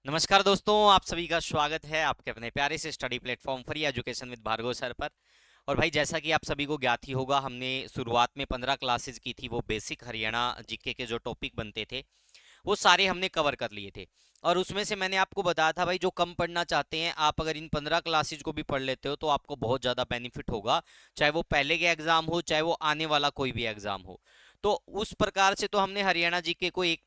नमस्कार दोस्तों, आप सभी का स्वागत है आपके अपने प्यारे से study platform free education with Bhargav sir पर। और भाई, जैसा कि आप सभी को ज्ञात ही होगा, हमने शुरुआत में 15 क्लासेस की थी। वो बेसिक हरियाणा जीके के जो टॉपिक बनते थे वो सारे हमने कवर कर लिए थे। और उसमें से मैंने आपको बताया था भाई, जो कम पढ़ना चाहते हैं आप अगर इन 15 क्लासेज को भी पढ़ लेते हो तो आपको बहुत ज़्यादा बेनिफिट होगा, चाहे वो पहले के एग्जाम हो चाहे वो आने वाला कोई भी एग्जाम हो। तो उस प्रकार से तो हमने हरियाणा जीके को एक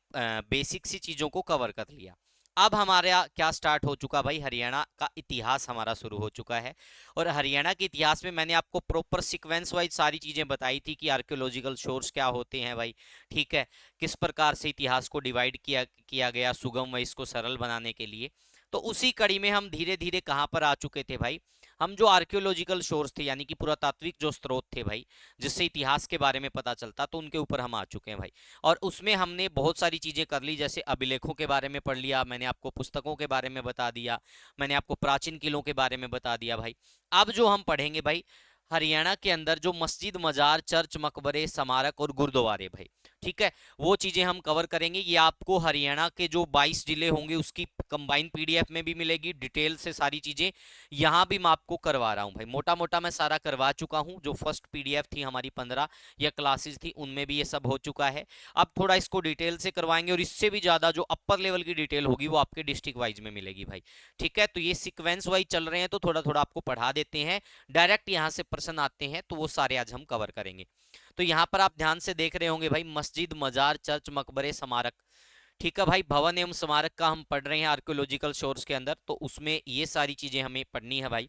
बेसिक सी चीज़ों को कवर कर लिया। अब हमारा क्या स्टार्ट हो चुका भाई, हरियाणा का इतिहास हमारा शुरू हो चुका है। और हरियाणा के इतिहास में मैंने आपको प्रॉपर सीक्वेंस वाइज सारी चीज़ें बताई थी कि आर्कियोलॉजिकल सोर्स क्या होते हैं भाई, ठीक है, किस प्रकार से इतिहास को डिवाइड किया किया गया सुगम व इसको सरल बनाने के लिए। तो उसी कड़ी में हम धीरे धीरे कहाँ पर आ चुके थे भाई, हम जो आर्कियोलॉजिकल सोर्स थे यानी कि पुरातात्विक जो स्रोत थे भाई, जिससे इतिहास के बारे में पता चलता, तो उनके ऊपर हम आ चुके हैं भाई। और उसमें हमने बहुत सारी चीजें कर ली, जैसे अभिलेखों के बारे में पढ़ लिया, मैंने आपको पुस्तकों के बारे में बता दिया, मैंने आपको प्राचीन किलों के बारे में बता दिया भाई। अब जो हम पढ़ेंगे भाई, हरियाणा के अंदर जो मस्जिद, मजार, चर्च, मकबरे, स्मारक और गुरुद्वारे भाई, ठीक है, वो चीजें हम कवर करेंगे। ये आपको हरियाणा के जो 22 जिले होंगे उसकी कंबाइन पीडीएफ में भी मिलेगी, डिटेल से सारी चीजें यहाँ भी मैं आपको करवा रहा हूँ भाई। मोटा मोटा मैं सारा करवा चुका हूँ, जो फर्स्ट पीडीएफ थी हमारी 15 या क्लासेस थी उनमें भी ये सब हो चुका है। अब थोड़ा इसको डिटेल से करवाएंगे और इससे भी ज्यादा जो अपर लेवल की डिटेल होगी वो आपके डिस्ट्रिक्ट वाइज में मिलेगी भाई, ठीक है। तो ये सीक्वेंस वाइज चल रहे हैं, तो थोड़ा थोड़ा आपको पढ़ा देते हैं। डायरेक्ट यहाँ से प्रश्न आते हैं तो वो सारे आज हम कवर करेंगे। तो यहाँ पर आप ध्यान से देख रहे होंगे भाई, मस्जिद, मजार, चर्च, मकबरे, स्मारक, ठीक है भाई। भवन एवं स्मारक का हम पढ़ रहे हैं आर्कियोलॉजिकल सोर्स के अंदर, तो उसमें ये सारी चीजें हमें पढ़नी है भाई।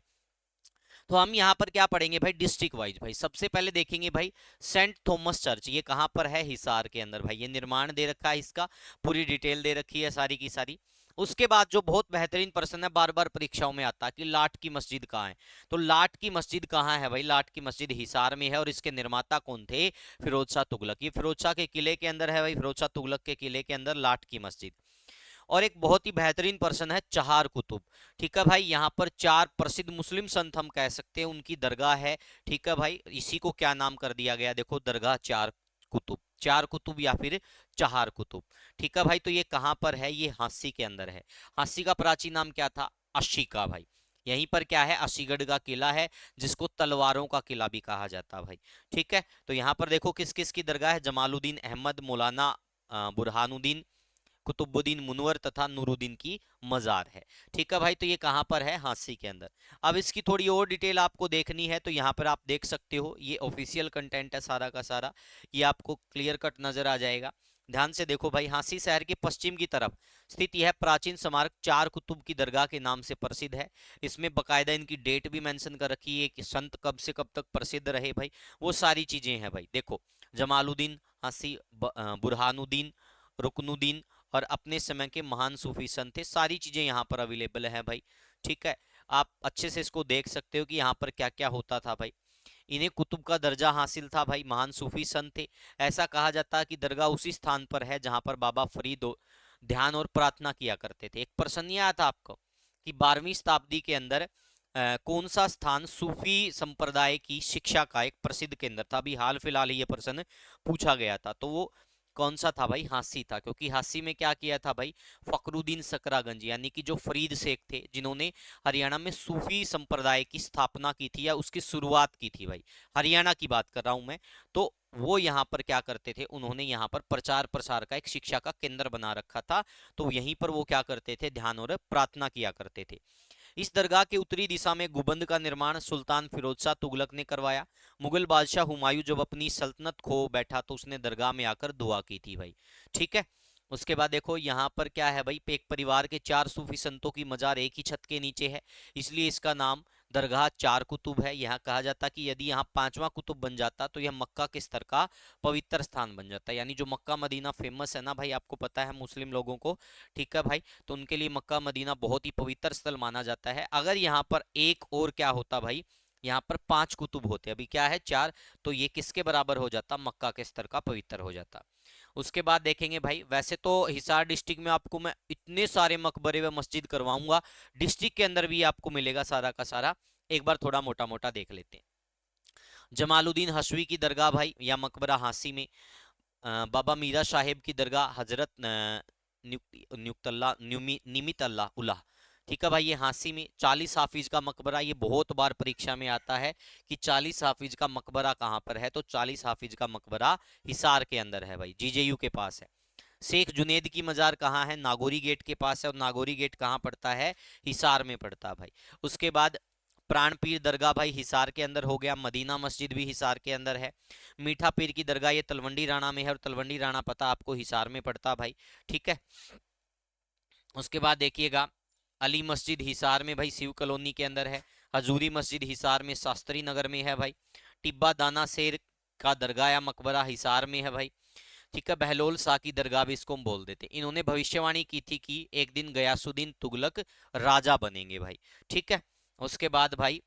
तो हम यहाँ पर क्या पढ़ेंगे भाई, डिस्ट्रिक्ट वाइज भाई। सबसे पहले देखेंगे भाई, सेंट थॉमस चर्च, ये कहाँ पर है, हिसार के अंदर भाई। ये निर्माण दे रखा है, इसका पूरी डिटेल दे रखी है सारी की सारी। उसके बाद जो बहुत बेहतरीन प्रश्न है, बार बार परीक्षाओं में आता है कि लाट की मस्जिद कहाँ है। तो लाट की मस्जिद कहाँ है भाई, लाट की मस्जिद हिसार में है। और इसके निर्माता कौन थे, फिरोज शाह तुगलक। ये फिरोज शाह के किले के अंदर है भाई, फिरोज शाह तुगलक के किले के अंदर लाट की मस्जिद। और एक बहुत ही बेहतरीन पर्सन है चहार कुतुब, ठीक है भाई। यहाँ पर 4 प्रसिद्ध मुस्लिम संत हम कह सकते हैं, उनकी दरगाह है, ठीक है भाई। इसी को क्या नाम कर दिया गया, देखो, दरगाह चार कुतुब, चार कुतुब या फिर चहार कुतुब, ठीक है भाई। तो ये कहाँ पर है, ये हांसी के अंदर है। हांसी का प्राचीन नाम क्या था, अशिका भाई। यहीं पर क्या है, असीगढ़ का किला है, जिसको तलवारों का किला भी कहा जाता है भाई, ठीक है। तो यहाँ पर देखो किस किस की दरगाह है, जमालुद्दीन अहमद, मौलाना बुरहानुद्दीन, कुतुबुद्दीन मुनवर तथा नूरुद्दीन की मजार है, ठीक है भाई। तो ये कहाँ पर है, हांसी के अंदर। अब इसकी थोड़ी और डिटेल आपको देखनी है तो यहाँ पर आप देख सकते हो, ये ऑफिशियल कंटेंट है सारा का सारा, ये आपको क्लियर कट नजर आ जाएगा। ध्यान से देखो भाई, हांसी शहर के पश्चिम की तरफ स्थित यह प्राचीन स्मारक चार कुतुब की दरगाह के नाम से प्रसिद्ध है। इसमें बकायदा इनकी डेट भी मेंशन कर रखी है कि संत कब से कब तक प्रसिद्ध रहे भाई, वो सारी चीजें हैं भाई। देखो, जमालुद्दीन, हांसी, बुरहानुद्दीन, रुकनुद्दीन और अपने समय के महान सूफी संत थे, सारी चीजें यहाँ पर अवेलेबल है भाई, ठीक है। आप अच्छे से इसको देख सकते हो कि यहाँ पर क्या क्या होता था भाई। इन्हें कुतुब का दर्जा हासिल था भाई, महान सूफी संत थे। ऐसा कहा जाता है कि दरगाह उसी स्थान पर है जहां पर बाबा फरीद ध्यान और प्रार्थना किया करते थे। एक प्रश्न ये आया था आपको कि 12वीं शताब्दी के अंदर कौन सा स्थान सूफी संप्रदाय की शिक्षा का एक प्रसिद्ध केंद्र था। अभी हाल फिलहाल ये प्रश्न पूछा गया था, तो वो कौन सा था भाई, हांसी था। क्योंकि हांसी में क्या किया था भाई, फकरुद्दीन सकरागंज यानी कि जो फरीद शेख थे, जिन्होंने हरियाणा में सूफी संप्रदाय की स्थापना की थी या उसकी शुरुआत की थी भाई, हरियाणा की बात कर रहा हूं मैं। तो वो यहाँ पर क्या करते थे, उन्होंने यहाँ पर प्रचार प्रसार का एक शिक्षा का केंद्र बना रखा था। तो यहीं पर वो क्या करते थे, ध्यान और प्रार्थना किया करते थे। इस दरगाह के उत्तरी दिशा में गुबंद का निर्माण सुल्तान फिरोज शाह तुगलक ने करवाया। मुगल बादशाह हुमायूं जब अपनी सल्तनत खो बैठा तो उसने दरगाह में आकर दुआ की थी भाई, ठीक है। उसके बाद देखो यहाँ पर क्या है भाई, एक परिवार के 4 सूफी संतों की मजार एक ही छत के नीचे है, इसलिए इसका नाम दरगाह चार कुतुब है। यहाँ कहा जाता कि यदि यहाँ 5वां कुतुब बन जाता तो यह मक्का के स्तर का पवित्र स्थान बन जाता। यानी जो मक्का मदीना फेमस है ना भाई, आपको पता है मुस्लिम लोगों को, ठीक है भाई, तो उनके लिए मक्का मदीना बहुत ही पवित्र स्थल माना जाता है। अगर यहाँ पर एक और क्या होता भाई, यहाँ पर 5 कुतुब होते, अभी क्या है 4, तो ये किसके बराबर हो जाता, मक्का के स्तर का पवित्र हो जाता। उसके बाद देखेंगे भाई, वैसे तो हिसार डिस्ट्रिक्ट में आपको मैं इतने सारे मकबरे व मस्जिद करवाऊंगा, डिस्ट्रिक्ट के अंदर भी आपको मिलेगा सारा का सारा। एक बार थोड़ा मोटा मोटा देख लेते हैं। जमालुद्दीन हसवी की दरगाह भाई या मकबरा हांसी में, बाबा मीरा साहेब की दरगाह हजरत न्युक्तल्ला निमित अल्लाह उल्लाह। ठीक है भाई, ये हाँसी में 40 हाफिज का मकबरा, ये बहुत बार परीक्षा में आता है कि 40 हाफिज का मकबरा कहाँ पर है, तो 40 हाफिज का मकबरा हिसार के अंदर है भाई, जीजेयू के पास है। शेख जुनेद की मजार कहाँ है, नागौरी गेट के पास है, और नागौरी गेट कहाँ पड़ता है, हिसार में पड़ता है भाई। उसके बाद प्राण पीर दरगाह भाई हिसार के अंदर हो गया, मदीना मस्जिद भी हिसार के अंदर है। मीठा पीर की दरगाह ये तलवंडी राणा में है, और तलवंडी राणा पता आपको हिसार में पड़ता भाई। ठीक है, उसके बाद देखिएगा अली मस्जिद हिसार में भाई, शिव कॉलोनी के अंदर है। हजूरी मस्जिद हिसार में, शास्त्री नगर में है भाई। टिब्बा दाना शेर का दरगाह या मकबरा हिसार में है भाई। ठीक है, बहलोल शाह की दरगाह भी इसको हम बोल देते। इन्होंने भविष्यवाणी की थी कि एक दिन गयासुद्दीन तुगलक राजा बनेंगे भाई। ठीक है, उसके बाद भाई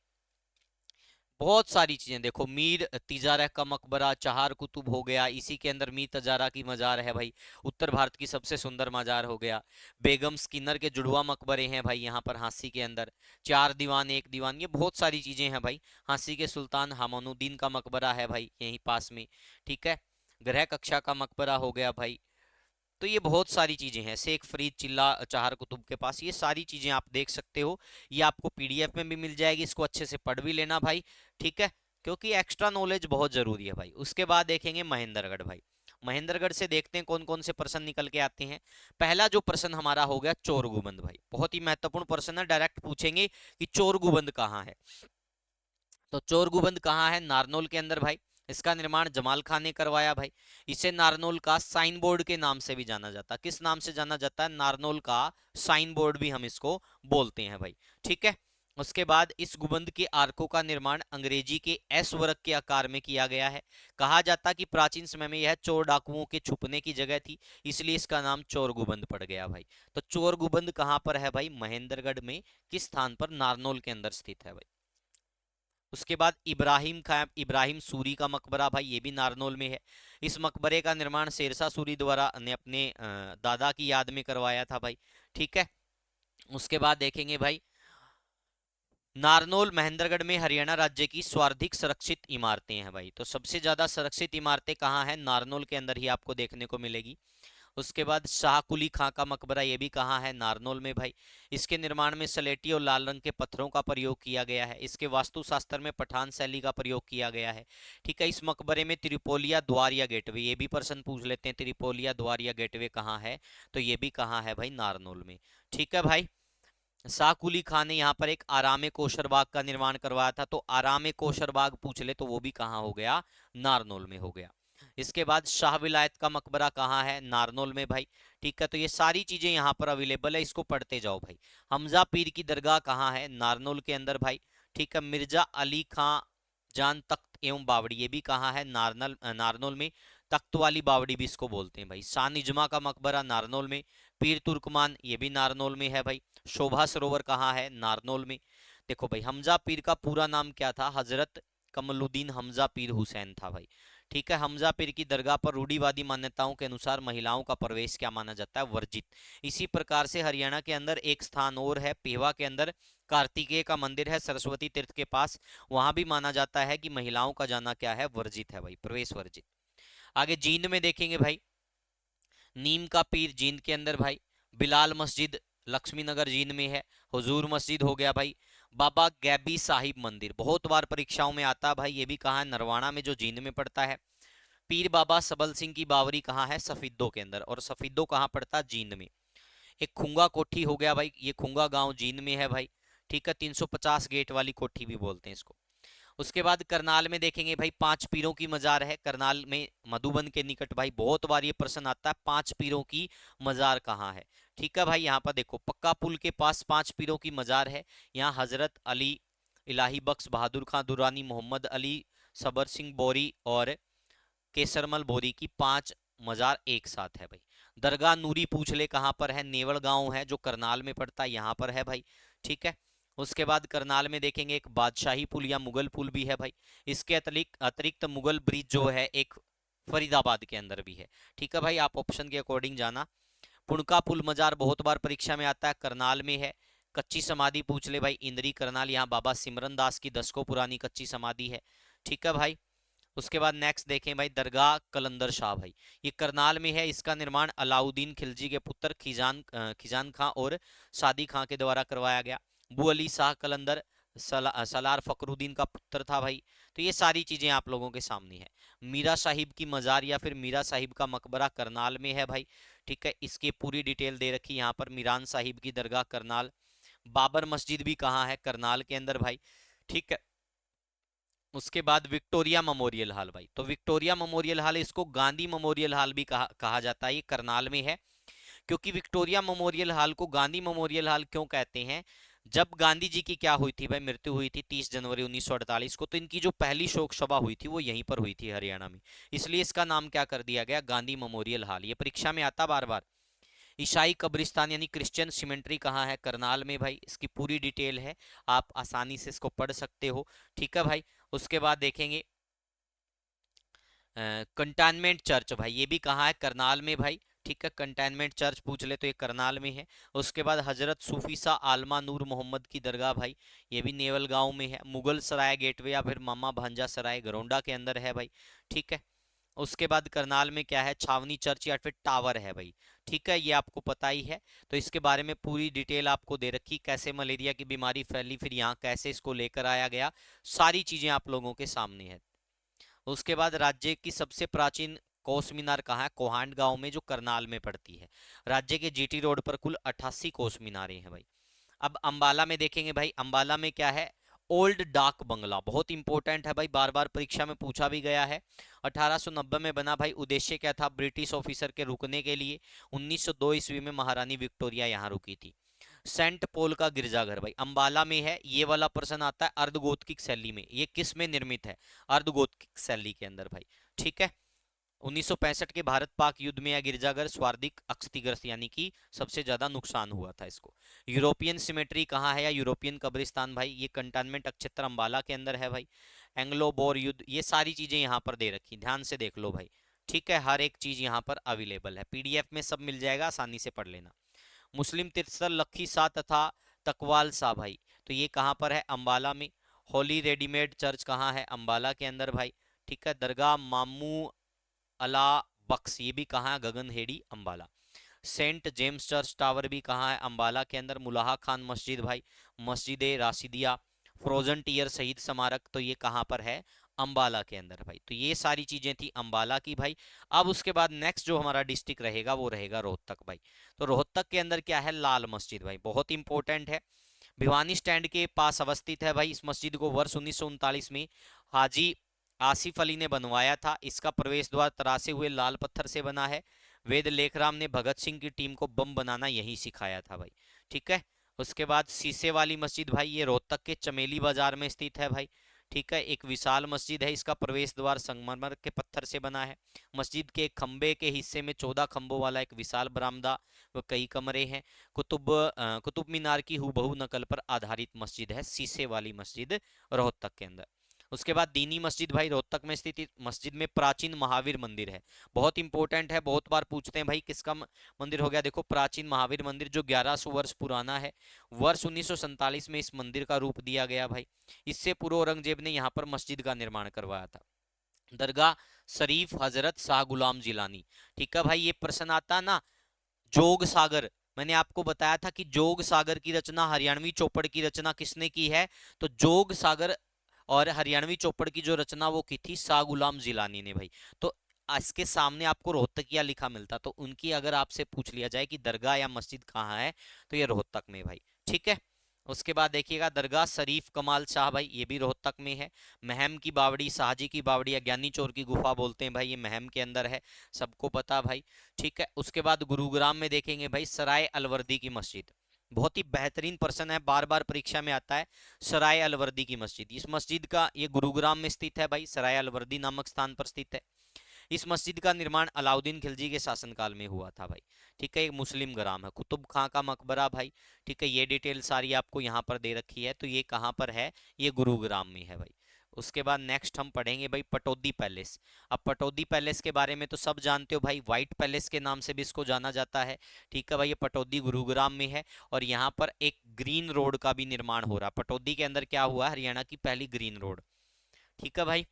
बहुत सारी चीजें देखो, मीर तिजारा का मकबरा, चार कुतुब हो गया, इसी के अंदर मीर तजारा की मजार है भाई, उत्तर भारत की सबसे सुंदर मजार हो गया। बेगम स्किनर के जुड़वा मकबरे हैं भाई यहाँ पर हाँसी के अंदर। चार दीवान एक दीवान, ये बहुत सारी चीजें हैं भाई। हाँसी के सुल्तान हामानुद्दीन का मकबरा है भाई यहीं पास में। ठीक है, ग्रह कक्षा का मकबरा हो गया भाई। तो ये बहुत सारी चीजें हैं, शेख फरीद चिल्ला चाहर कुतुब के पास, ये सारी चीजें आप देख सकते हो। ये आपको पीडीएफ में भी मिल जाएगी, इसको अच्छे से पढ़ भी लेना भाई। ठीक है, क्योंकि एक्स्ट्रा नॉलेज बहुत जरूरी है भाई। उसके बाद देखेंगे महेंद्रगढ़ भाई। महेंद्रगढ़ से देखते हैं कौन कौन से प्रश्न निकल के आते हैं। पहला जो प्रश्न हमारा हो गया चोर गुबंद भाई, बहुत ही महत्वपूर्ण प्रश्न है, डायरेक्ट पूछेंगे कि चोर गुबंद कहाँ है। तो चोर गुबंद कहाँ है, नारनौल के अंदर भाई। इसका निर्माण जमाल खान ने करवाया भाई। इसे नारनौल का साइन बोर्ड के नाम से भी जाना जाता है। किस नाम से जाना जाता है, नारनौल का साइन बोर्ड भी हम इसको बोलते हैं भाई। ठीक है, उसके बाद इस गुबंद के आर्कों का निर्माण अंग्रेजी के एस वर्ग के आकार में किया गया है। कहा जाता कि प्राचीन समय में यह चोर डाकुओं के छुपने की जगह थी, इसलिए इसका नाम चोर गुबंद पड़ गया भाई। तो चोर गुबंद कहाँ पर है भाई, महेंद्रगढ़ में। किस स्थान पर, नारनौल के अंदर स्थित है भाई। उसके बाद इब्राहिम खां, इब्राहिम सूरी का मकबरा भाई, ये भी नारनौल में है। इस मकबरे का निर्माण शेरशाह सूरी द्वारा ने अपने दादा की याद में करवाया था भाई। ठीक है, उसके बाद देखेंगे भाई नारनौल महेंद्रगढ़ में हरियाणा राज्य की सर्वाधिक संरक्षित इमारतें हैं भाई। तो सबसे ज्यादा संरक्षित इमारतें कहाँ हैं, नारनौल के अंदर ही आपको देखने को मिलेगी। उसके बाद शाहकुली खां का मकबरा, ये भी कहाँ है, नारनौल में भाई। इसके निर्माण में सलेटी और लाल रंग के पत्थरों का प्रयोग किया गया है। इसके वास्तुशास्त्र में पठान शैली का प्रयोग किया गया है। ठीक है, इस मकबरे में त्रिपोलिया द्वार या गेटवे, ये भी प्रश्न पूछ लेते हैं, त्रिपोलिया द्वार या गेटवे कहाँ है, तो ये भी कहाँ है भाई, नारनौल में। ठीक है भाई, शाहकुली खान ने यहाँ पर एक आराम कोशर बाग का निर्माण करवाया था, तो आराम कोशर बाग पूछ ले तो वो भी कहाँ हो गया, नारनौल में हो गया। इसके बाद शाह विलायत का मकबरा कहाँ है, नारनौल में भाई। ठीक है, तो ये सारी चीजें यहाँ पर अवेलेबल है, इसको पढ़ते जाओ भाई। हमजा पीर की दरगाह कहाँ है, नारनौल के अंदर भाई। ठीक है, मिर्जा अली खां जान तख्त एवं बावड़ी, ये भी कहाँ है, नारनौल में। तख्त वाली बावड़ी भी इसको बोलते हैं भाई। शाह निजमा का मकबरा नारनौल में। पीर तुर्कमान, ये भी नारनौल में है भाई। शोभा सरोवर कहाँ है, नारनौल में। देखो भाई, हमजा पीर का पूरा नाम क्या था, हजरत कमलुद्दीन हमजा पीर हुसैन था भाई। ठीक है, हमजा पीर की दरगाह पर रूढ़िवादी मान्यताओं के अनुसार महिलाओं का प्रवेश क्या माना जाता है, वर्जित। इसी प्रकार से हरियाणा के अंदर एक स्थान और है, पेवा के अंदर कार्तिकेय का मंदिर है सरस्वती तीर्थ के पास, वहां भी माना जाता है कि महिलाओं का जाना क्या है, वर्जित है भाई, प्रवेश वर्जित। आगे जींद में देखेंगे भाई, नीम का पीर जींद के अंदर भाई। बिलाल मस्जिद लक्ष्मी नगर जींद में है। हुजूर मस्जिद हो गया भाई। बाबा गैबी साहिब मंदिर बहुत बार परीक्षाओं में आता है भाई, ये भी कहाँ है, नरवाना में, जो जींद में पड़ता है। पीर बाबा सबल सिंह की बावरी कहाँ है, सफीदो के अंदर, और सफीदो कहाँ पड़ता है, जींद में। एक खुंगा कोठी हो गया भाई, ये खुंगा गांव जींद में है भाई। ठीक है, 350 गेट वाली कोठी भी बोलते हैं इसको। उसके बाद करनाल में देखेंगे भाई, 5 पीरों की मजार है करनाल में, मधुबन के निकट भाई। बहुत बार ये प्रश्न आता है, 5 पीरों की मजार कहाँ है। ठीक है भाई, यहाँ पर देखो पक्का पुल के पास 5 पीरों की मजार है। यहाँ हजरत अली, इलाही बख्श, बहादुर खां दुरानी, मोहम्मद अली, सबर सिंह बोरी और केसरमल बोरी की 5 मजार एक साथ है भाई। दरगाह नूरी पूछ ले कहाँ पर है, नेवल गांव है जो करनाल में पड़ता है, यहाँ पर है भाई। ठीक है, उसके बाद करनाल में देखेंगे एक बादशाही पुल या मुगल पुल भी है भाई। इसके अतिरिक्त अतिरिक्त मुगल ब्रिज जो है एक फरीदाबाद के अंदर भी है। ठीक है भाई, आप ऑप्शन के अकॉर्डिंग जाना। पुणका पुल मजार बहुत बार परीक्षा में आता है, करनाल में है। कच्ची समाधि पूछ ले भाई, इंद्री करनाल, यहाँ बाबा सिमरन दास की 10 को पुरानी कच्ची समाधि है। ठीक है भाई, उसके बाद नेक्स्ट देखें भाई दरगाह कलंदर शाह भाई, ये करनाल में है। इसका निर्माण अलाउद्दीन खिलजी के पुत्र खिजान खां और सादी खां के द्वारा करवाया गया। बू अली शाह कलंदर सलार फकरुद्दीन का पुत्र था भाई। तो ये सारी चीजें आप लोगों के सामने है। मीरा साहिब की मजार या फिर मीरा साहिब का मकबरा करनाल में है भाई। ठीक है, इसकी पूरी डिटेल दे रखी यहाँ पर। मीरान साहिब की दरगाह करनाल। बाबर मस्जिद भी कहाँ है? करनाल के अंदर भाई। ठीक है, उसके बाद विक्टोरिया मेमोरियल हॉल भाई, तो विक्टोरिया मेमोरियल हॉल, इसको गांधी मेमोरियल हॉल भी कहा जाता है, ये करनाल में है। क्योंकि विक्टोरिया मेमोरियल हॉल को गांधी मेमोरियल हॉल क्यों कहते हैं? जब गांधी जी की क्या हुई थी भाई, मृत्यु हुई थी 30 जनवरी 1948 को, तो इनकी जो पहली शोक सभा हुई थी वो यहीं पर हुई थी, हरियाणा में। इसलिए इसका नाम क्या कर दिया गया? Gandhi memorial hall. ये परीक्षा में आता बार बार। ईसाई कब्रिस्तान यानी क्रिश्चियन सिमेंट्री कहाँ है? करनाल में भाई। इसकी पूरी डिटेल है, आप आसानी से इसको पढ़ सकते हो। ठीक है भाई। उसके बाद देखेंगे कंटेनमेंट चर्च भाई, ये भी कहाँ है? करनाल में भाई। ठीक है, कंटेनमेंट चर्च पूछ ले तो ये करनाल में है। उसके बाद हजरत सूफी सा आलमा नूर मोहम्मद की दरगाह भाई, ये भी नेवल गांव में है। मुगल सराय गेटवे या फिर मामा भांजा सराय गरोंडा के अंदर है भाई। ठीक है, उसके बाद करनाल में क्या है? छावनी चर्च या फिर टावर है भाई। ठीक है, ये आपको पता ही है। तो इसके बारे में पूरी डिटेल आपको दे रखी, कैसे मलेरिया की बीमारी फैली, फिर यहाँ कैसे इसको लेकर आया गया, सारी चीजें आप लोगों के सामने है। उसके बाद राज्य की सबसे प्राचीन कोस मीनार कहाँ है? कोहांड गांव में, जो करनाल में पड़ती है। राज्य के जीटी रोड पर कुल 88 कोस मीनारें हैं भाई। अब अंबाला में देखेंगे भाई, अंबाला में क्या है? ओल्ड डाक बंगला, बहुत इंपॉर्टेंट है भाई, बार बार परीक्षा में पूछा भी गया है। 1890 में बना भाई। उद्देश्य क्या था? ब्रिटिश ऑफिसर के रुकने के लिए। 1902 ईस्वी में महारानी विक्टोरिया यहाँ रुकी थी। सेंट पॉल का गिरजाघर भाई अंबाला में है। ये वाला प्रश्न आता है अर्धगोथिक शैली में, ये किस में निर्मित है? अर्धगोथिक शैली के अंदर भाई। ठीक है, 1965 के भारत पाक युद्ध में यह गिरजाघर स्वार्थिक क्षतिग्रस्त यानी कि सबसे ज्यादा नुकसान हुआ था इसको। यूरोपियन सिमेट्री कहाँ है, या यूरोपियन कब्रिस्तान भाई? ये कंटेनमेंट क्षेत्र अंबाला के अंदर है भाई। एंग्लो बोर युद्ध, ये सारी चीजें यहाँ पर दे रखी, ध्यान से देख लो भाई। ठीक है, हर एक चीज यहाँ पर अवेलेबल है, पीडीएफ में सब मिल जाएगा, आसानी से पढ़ लेना। मुस्लिम तीर्थस्थल लखी शाह तथा तकवाल शाह भाई, तो ये कहाँ पर है? अंबाला में। होली रेडीमेड चर्च कहाँ है? अंबाला के अंदर भाई। ठीक है, दरगाह मामू अला बख्श, ये भी कहाँ है? Gaganheri Ambala. Saint James church tower भी कहाँ है? अंबाला के अंदर। मुलाहा खान मस्जिद भाई, मस्जिद राशिदिया। फ्रोजन टीयर शहीद स्मारक, तो ये कहाँ पर है? अंबाला के अंदर भाई। तो ये सारी चीजें थी अंबाला की भाई। अब उसके बाद नेक्स्ट जो हमारा डिस्ट्रिक्ट रहेगा वो रहेगा रोहतक भाई। तो रोहतक के अंदर क्या है? लाल मस्जिद भाई, बहुत इंपॉर्टेंट है। भिवानी स्टैंड के पास अवस्थित है भाई। इस मस्जिद को वर्ष 1939 में हाजी आसिफ अली ने बनवाया था। इसका प्रवेश द्वार तरासे हुए लाल पत्थर से बना है। वेद लेखराम ने भगत सिंह की टीम को बम बनाना यही सिखाया था भाई। ठीक है, उसके बाद शीशे वाली मस्जिद भाई, ये रोहतक के चमेली बाजार में स्थित है भाई। ठीक है, एक विशाल मस्जिद है, इसका प्रवेश द्वार संगमरमर के पत्थर से बना है। मस्जिद के खंबे के हिस्से में 14 खंभों वाला एक विशाल बरामदा व कई कमरे हैं। कुतुब मीनार की हूबहू नकल पर आधारित मस्जिद है शीशे वाली मस्जिद रोहतक के अंदर। उसके बाद दीनी मस्जिद भाई, रोहतक में स्थित मस्जिद में प्राचीन महावीर मंदिर है, बहुत इंपॉर्टेंट है, बहुत बार पूछते हैं भाई किसका मंदिर हो गया? देखो, प्राचीन महावीर मंदिर, जो 1100 वर्ष पुराना है। वर्ष 1947 में इस मंदिर का रूप दिया गया भाई। इससे पूर्व औरंगजेब ने यहाँ पर मस्जिद का निर्माण करवाया था। दरगाह शरीफ हजरत शाह गुलाम जिलानी। ठीक है भाई, ये प्रश्न आता ना, जोग सागर, मैंने आपको बताया था कि जोग सागर की रचना, हरियाणवी चौपड़ की रचना किसने की है? तो जोग सागर और हरियाणवी चौपड़ की जो रचना वो की थी शाह गुलाम जिलानी ने भाई। तो इसके सामने आपको रोहतकिया लिखा मिलता, तो उनकी अगर आपसे पूछ लिया जाए कि दरगाह या मस्जिद कहाँ है, तो ये रोहतक में भाई। ठीक है, उसके बाद देखिएगा दरगाह शरीफ कमाल शाह भाई, ये भी रोहतक में है। महम की बावड़ी, शाहजी की बावड़ी या ज्ञानी चोर की गुफा बोलते हैं भाई, ये महम के अंदर है, सबको पता भाई। ठीक है, उसके बाद गुरुग्राम में देखेंगे भाई सराय अलवर्दी की मस्जिद, बहुत ही बेहतरीन प्रश्न है, बार बार परीक्षा में आता है। सराय अलवर्दी की मस्जिद, इस मस्जिद का, ये गुरुग्राम में स्थित है भाई, सराय अलवर्दी नामक स्थान पर स्थित है। इस मस्जिद का निर्माण अलाउद्दीन खिलजी के शासनकाल में हुआ था भाई। ठीक है, एक मुस्लिम ग्राम है। कुतुब खां का मकबरा भाई। ठीक है, ये डिटेल सारी आपको यहाँ पर दे रखी है, तो ये कहाँ पर है? ये गुरुग्राम में है भाई। उसके बाद नेक्स्ट हम पढ़ेंगे भाई पटौदी पैलेस। अब पटौदी पैलेस के बारे में तो सब जानते हो भाई, व्हाइट पैलेस के नाम से भी इसको जाना जाता है। ठीक है भाई, ये पटौदी गुरुग्राम में है, और यहाँ पर एक ग्रीन रोड का भी निर्माण हो रहा है। पटौदी के अंदर क्या हुआ? हरियाणा की पहली ग्रीन रोड। ठीक है भाई,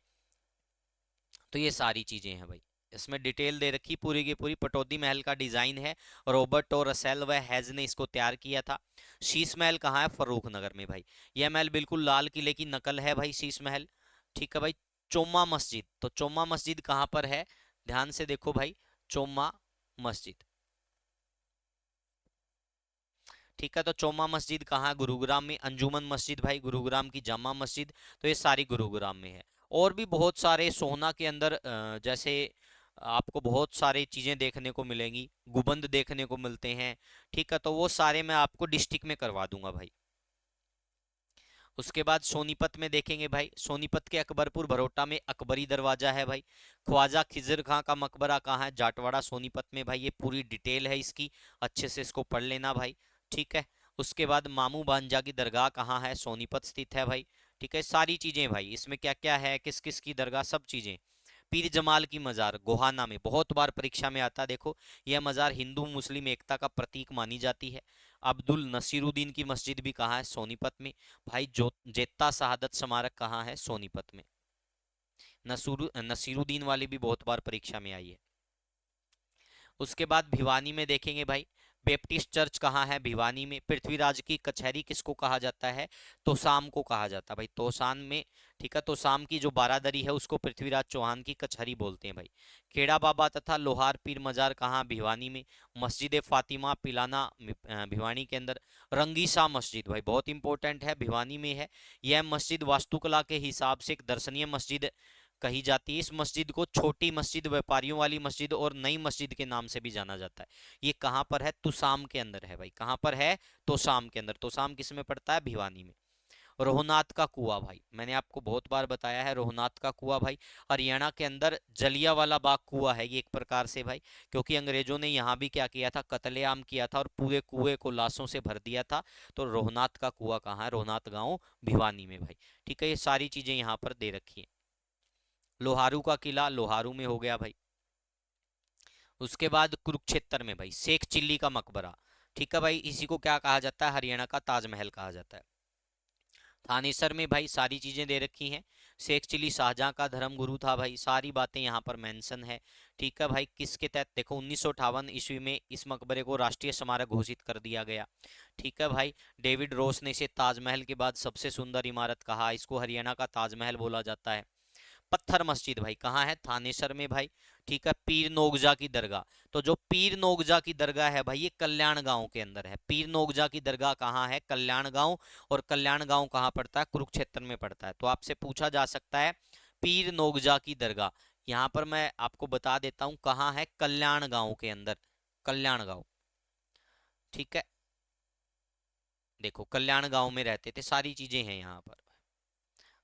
तो ये सारी चीजें हैं भाई, इसमें डिटेल दे रखी पूरी की पूरी। पटौदी महल का डिजाइन है, रॉबर्ट और रसेल व हैज ने इसको तैयार किया था। शीश महल कहाँ है? फर्रुख नगर में भाई। यह महल बिल्कुल लाल किले की नकल है भाई, शीश महल। ठीक है भाई। चोमा मस्जिद, तो चोमा मस्जिद कहाँ पर है? ध्यान से देखो भाई, चोमा मस्जिद। ठीक है, तो चोमा मस्जिद कहाँ है? गुरुग्राम में। अंजुमन मस्जिद भाई गुरुग्राम की जामा मस्जिद, तो ये सारी गुरुग्राम में है। और भी बहुत सारे सोहना के अंदर जैसे आपको बहुत सारी चीजें देखने को मिलेंगी, गुबंद देखने को मिलते हैं। ठीक है, तो वो सारे मैं आपको डिस्ट्रिक्ट में करवा दूंगा भाई। उसके बाद सोनीपत में देखेंगे भाई, सोनीपत के अकबरपुर भरोटा में अकबरी दरवाजा है भाई। ख्वाजा खिजर खां का मकबरा कहाँ है? जाटवाड़ा सोनीपत में भाई। ये पूरी डिटेल है इसकी, अच्छे से इसको पढ़ लेना भाई। ठीक है। उसके बाद मामू भांजा की दरगाह कहाँ है? सोनीपत स्थित है भाई। ठीक है, सारी चीजें भाई इसमें क्या क्या है, किस किस की दरगाह, सब चीजें। पीर जमाल की मजार गोहाना में, बहुत बार परीक्षा में आता है। देखो, यह मजार हिंदू मुस्लिम एकता का प्रतीक मानी जाती है। अब्दुल नसीरुद्दीन की मस्जिद भी कहाँ है? सोनीपत में भाई। जो जेत्ता शहादत स्मारक कहाँ है? सोनीपत में। नसीरुद्दीन वाली भी बहुत बार परीक्षा में आई है। उसके बाद भिवानी में देखेंगे भाई, बैप्टिस्ट चर्च कहाँ है? भिवानी में। पृथ्वीराज की कचहरी किसको कहा जाता है? तोसाम को कहा जाता है भाई, तोसान में। ठीक है, तोसाम की जो बारादरी है उसको पृथ्वीराज चौहान की कचहरी बोलते हैं भाई। खेड़ा बाबा तथा लोहार पीर मजार कहाँ? भिवानी में। मस्जिद फातिमा पिलाना भिवानी के अंदर। रंगीसा मस्जिद भाई बहुत इंपॉर्टेंट है, भिवानी में है। यह मस्जिद वास्तुकला के हिसाब से एक दर्शनीय मस्जिद कही जाती है। इस मस्जिद को छोटी मस्जिद, व्यापारियों वाली मस्जिद और नई मस्जिद के नाम से भी जाना जाता है। ये कहाँ पर है? तुसाम के अंदर है भाई। कहाँ पर है? तोसाम के अंदर। तोसाम किस में पड़ता है? भिवानी में। रोहनाथ का कुआं भाई, मैंने आपको बहुत बार बताया है, रोहनाथ का कुआं भाई हरियाणा के अंदर जलियांवाला बाग कुआं है ये एक प्रकार से भाई। क्योंकि अंग्रेजों ने यहाँ भी क्या किया था? कत्लेआम किया था और पूरे कुएं को लाशों से भर दिया था। तो रोहनाथ का कुआं कहाँ है? रोहनाथ गांव भिवानी में भाई। ठीक है, ये सारी चीजें यहाँ पर दे रखी है। लोहारू का किला लोहारू में हो गया भाई। उसके बाद कुरुक्षेत्र में भाई शेख चिल्ली का मकबरा। ठीक है भाई, इसी को क्या कहा जाता है? हरियाणा का ताजमहल कहा जाता है। थानेसर में भाई सारी चीजें दे रखी हैं। शेख चिल्ली शाहजहां का धर्म गुरु था भाई, सारी बातें यहाँ पर मेंशन है। ठीक है भाई, किसके तहत? देखो 1958 ईस्वी में इस मकबरे को राष्ट्रीय स्मारक घोषित कर दिया गया। ठीक है भाई। डेविड रोस ने इसे ताजमहल के बाद सबसे सुंदर इमारत कहा, इसको हरियाणा का ताजमहल बोला जाता है। पत्थर मस्जिद भाई कहाँ है? थानेसर में भाई। ठीक है, पीर नोगजा की दरगाह। तो जो पीर नोगजा की दरगाह है भाई, ये कल्याण गांव के अंदर है। पीर नोगजा की दरगाह कहाँ है? कल्याण गांव। और कल्याण गांव कहाँ पड़ता है? कुरुक्षेत्र में पड़ता है। तो आपसे पूछा जा सकता है पीर नोगजा की दरगाह, यहाँ पर मैं आपको बता देता हूँ कहाँ है, कल्याण गांव के अंदर। कल्याण गांव। ठीक है, देखो कल्याण गांव में रहते थे, सारी चीजें हैं यहाँ पर।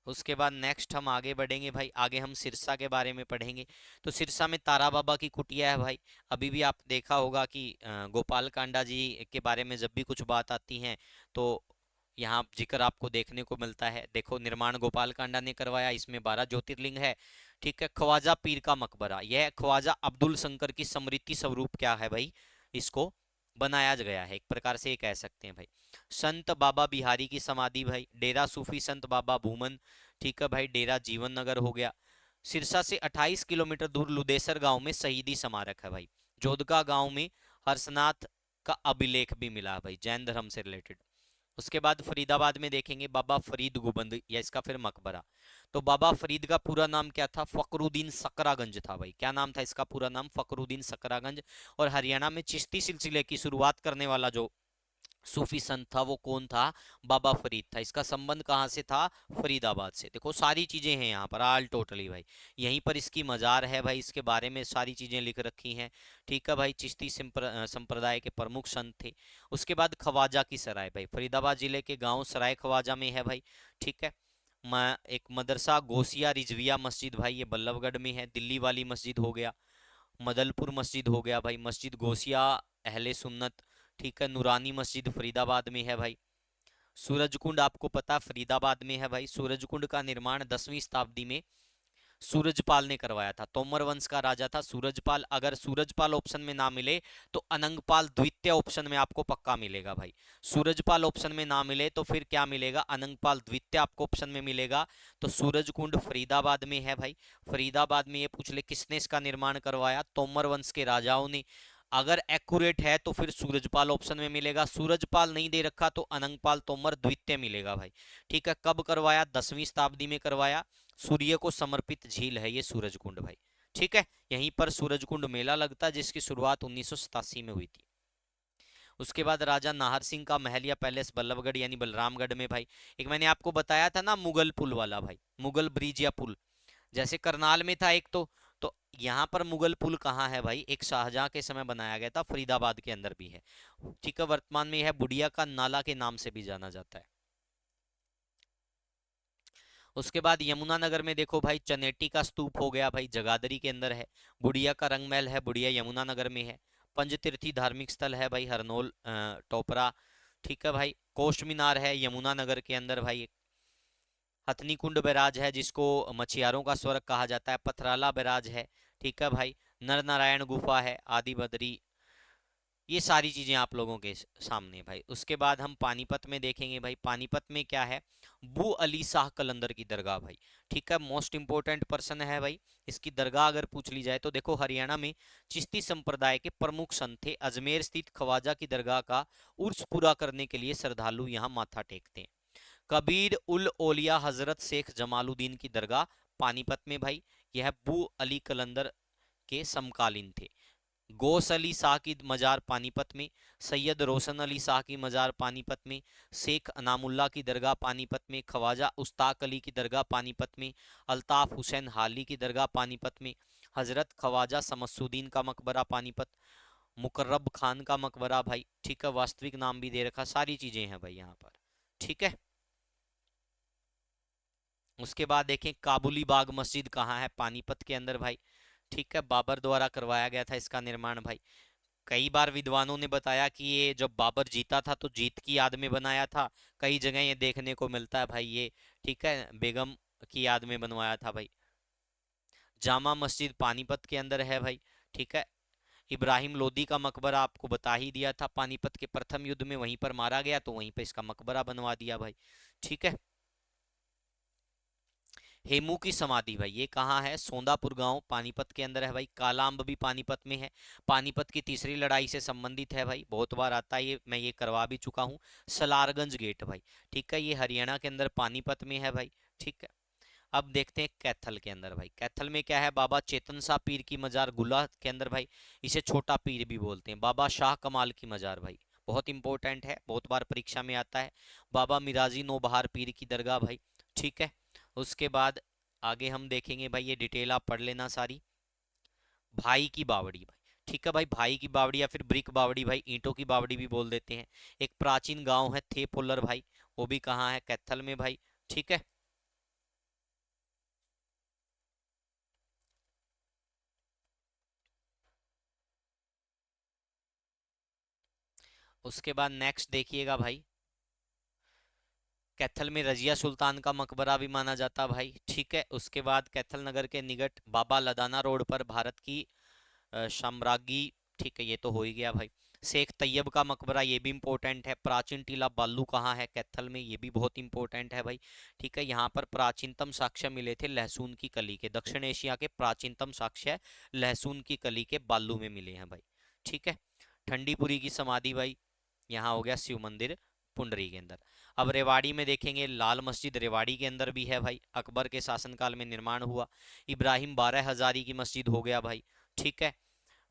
उसके बाद नेक्स्ट हम आगे बढ़ेंगे भाई, आगे हम सिरसा के बारे में पढ़ेंगे। तो सिरसा में तारा बाबा की कुटिया है भाई। अभी भी आप देखा होगा कि गोपाल कांडा जी के बारे में जब भी कुछ बात आती है तो यहाँ जिक्र आपको देखने को मिलता है। देखो, निर्माण गोपाल कांडा ने करवाया, इसमें 12 ज्योतिर्लिंग है। ठीक है, ख्वाजा पीर का मकबरा, यह ख्वाजा अब्दुल शंकर की स्मृति स्वरूप क्या है भाई, इसको बनाया गया है, एक प्रकार से ये कह सकते हैं भाई। संत बाबा बिहारी की समाधि भाई, डेरा सूफी संत बाबा भूमन। ठीक है भाई, डेरा जीवन नगर हो गया। सिरसा से 28 किलोमीटर दूर लुदेसर गांव में शहीदी स्मारक है भाई। जोधका गांव में हर्षनाथ का अभिलेख भी मिला है भाई, जैन धर्म से रिलेटेड। उसके बाद फरीदाबाद में देखेंगे बाबा फरीद गुबंद, या इसका फिर मकबरा। तो बाबा फरीद का पूरा नाम क्या था? फकरुद्दीन सकरागंज था भाई। क्या नाम था इसका पूरा नाम? फकरुद्दीन सकरागंज। और हरियाणा में चिश्ती सिलसिले की शुरुआत करने वाला जो सूफी संत था वो कौन था? बाबा फरीद था। इसका संबंध कहाँ से था? फरीदाबाद से। देखो सारी चीजें हैं यहाँ पर ऑल टोटली भाई। यहीं पर इसकी मजार है भाई, इसके बारे में सारी चीजें लिख रखी हैं। ठीक है भाई, चिश्ती संप्रदाय के प्रमुख संत थे। उसके बाद ख्वाजा की सराय भाई, फरीदाबाद जिले के गांव सराय ख्वाजा में है भाई। ठीक है। एक मदरसा गोसिया रिजविया मस्जिद भाई, ये बल्लभगढ़ में है। दिल्ली वाली मस्जिद हो गया, मदलपुर मस्जिद हो गया भाई, मस्जिद गोसिया अहले सुन्नत। ठीक है, नूरानी मस्जिद फरीदाबाद में है भाई। सूरजकुंड आपको पता फरीदाबाद में है भाई। सूरजकुंड का निर्माण 10वीं शताब्दी में सूरजपाल ने करवाया था। तोमर वंश का राजा था सूरजपाल। अगर सूरजपाल ऑप्शन में ना मिले तो अनंगपाल द्वितीय ऑप्शन में आपको पक्का मिलेगा भाई। सूरजपाल ऑप्शन में ना मिले तो फिर क्या मिलेगा, अनंगपाल द्वितीय आपको ऑप्शन में मिलेगा। तो सूरजकुंड फरीदाबाद में है भाई। फरीदाबाद में ये पूछ ले किसने इसका निर्माण करवाया, तोमर वंश के राजाओं ने। अगर एक्यूरेट है तो फिर सूरजपाल ऑप्शन में मिलेगा, सूरजपाल नहीं दे रखा तो अनंगपाल तोमर द्वितीय मिलेगा भाई। ठीक है, कब करवाया, 10वीं शताब्दी में करवाया। सूर्य को समर्पित झील है ये सूरजकुंड भाई। ठीक है, यहीं पर सूरजकुंड मेला लगता है जिसकी शुरुआत 1987 में हुई थी। उसके बाद राजा नाहर सिंह का महल या पैलेस बल्लभगढ़ यानी बलरामगढ़ में भाई। एक मैंने आपको बताया था ना मुगल पुल वाला भाई, मुगल ब्रिज या पुल, जैसे करनाल में था एक तो यहाँ पर मुगल पुल कहाँ है भाई, एक शाहजहां के समय बनाया गया था, फरीदाबाद के अंदर भी है। ठीक है, वर्तमान में यह बुढ़िया का नाला के नाम से भी जाना जाता है। उसके बाद यमुनानगर में देखो भाई, चनेटी का स्तूप हो गया भाई, जगाधरी के अंदर है। बुढ़िया का रंग महल है, बुढ़िया यमुनानगर में है। पंचतीर्थी धार्मिक स्थल है भाई हरनोल टोपरा। ठीक है भाई, कोस्ट मीनार है यमुनानगर के अंदर भाई। हथनी कुंड बैराज है जिसको मछियारों का स्वर्ग कहा जाता है। पथराला बैराज है। ठीक है भाई, नर नारायण गुफा है, आदि बद्री, ये सारी चीजें आप लोगों के सामने भाई। उसके बाद हम पानीपत में देखेंगे भाई, पानीपत में क्या है, बू अली शाह कलंदर की दरगाह भाई। ठीक है, मोस्ट इंपोर्टेंट पर्सन है भाई। इसकी दरगाह अगर पूछ ली जाए तो देखो, हरियाणा में चिश्ती संप्रदाय के प्रमुख संत थे। अजमेर स्थित ख्वाजा की दरगाह का उर्स पूरा करने के लिए श्रद्धालु यहाँ माथा टेकते हैं। कबीर उल औलिया हजरत शेख जमालुद्दीन की दरगाह पानीपत में भाई, यह बू अली कलंदर के समकालीन थे। गौस अली शाह की मजार पानीपत में, सैयद रोशन अली शाह की मजार पानीपत में, शेख अनामुल्ला की दरगाह पानीपत में, ख्वाजा उस्ताक अली की दरगाह पानीपत में, अल्ताफ हुसैन हाली की दरगाह पानीपत में, हजरत ख्वाजा समसुद्दीन का मकबरा पानीपत, मुकर्रब खान का मकबरा भाई। ठीक है, वास्तविक नाम भी दे रखा, सारी चीजें हैं भाई यहाँ पर। ठीक है, उसके बाद देखें काबुली बाग मस्जिद कहाँ है, पानीपत के अंदर भाई। ठीक है, बाबर द्वारा करवाया गया था इसका निर्माण भाई। कई बार विद्वानों ने बताया कि ये जब बाबर जीता था तो जीत की याद में बनाया था। कई जगह ये देखने को मिलता है भाई ये। ठीक है, बेगम की याद में बनवाया था भाई। जामा मस्जिद पानीपत के अंदर है भाई। ठीक है, इब्राहिम लोदी का मकबरा आपको बता ही दिया था, पानीपत के प्रथम युद्ध में वहीं पर मारा गया तो वहीं पर इसका मकबरा बनवा दिया भाई। ठीक है, हेमू की समाधि भाई ये कहाँ है, सोंदापुर गांव पानीपत के अंदर है भाई। कालाअंब भी पानीपत में है, पानीपत की तीसरी लड़ाई से संबंधित है भाई, बहुत बार आता है ये, मैं ये करवा भी चुका हूँ। सलारगंज गेट भाई। ठीक है, ये हरियाणा के अंदर पानीपत में है भाई। ठीक है, अब देखते हैं कैथल के अंदर भाई। कैथल में क्या है, बाबा चेतन शाह पीर की मजार गुला के अंदर भाई, इसे छोटा पीर भी बोलते हैं। बाबा शाह कमाल की मजार भाई, बहुत इंपॉर्टेंट है, बहुत बार परीक्षा में आता है। बाबा मिराजी नौबहार पीर की दरगाह भाई। ठीक है, उसके बाद आगे हम देखेंगे भाई, ये डिटेल आप पढ़ लेना सारी। भाई की बावड़ी भाई। ठीक है भाई, भाई की बावड़ी या फिर ब्रिक बावड़ी भाई, ईंटों की बावड़ी भी बोल देते हैं। एक प्राचीन गांव है थे पुलर भाई, वो भी कहाँ है, कैथल में भाई। ठीक है, उसके बाद नेक्स्ट देखिएगा भाई, कैथल में रजिया सुल्तान का मकबरा भी माना जाता भाई। ठीक है, उसके बाद कैथल नगर के निकट बाबा लदाना रोड पर भारत की साम्राज्ञी। ठीक है, ये तो हो ही गया भाई। शेख तैयब का मकबरा, ये भी इंपॉर्टेंट है। प्राचीन टीला बालू कहाँ है, कैथल में, ये भी बहुत इंपॉर्टेंट है भाई। ठीक है, यहाँ पर प्राचीनतम साक्ष्य मिले थे लहसुन की कली के, दक्षिण एशिया के प्राचीनतम साक्ष्य लहसुन की कली के बालू में मिले हैं भाई। ठीक है, ठंडीपुरी की समाधि भाई, यहाँ हो गया शिव मंदिर पुंडरी के अंदर। अब रेवाड़ी में देखेंगे, लाल मस्जिद रेवाड़ी के अंदर भी है भाई, अकबर के शासनकाल में निर्माण हुआ। इब्राहिम 12 हजारी की मस्जिद हो गया भाई। ठीक है,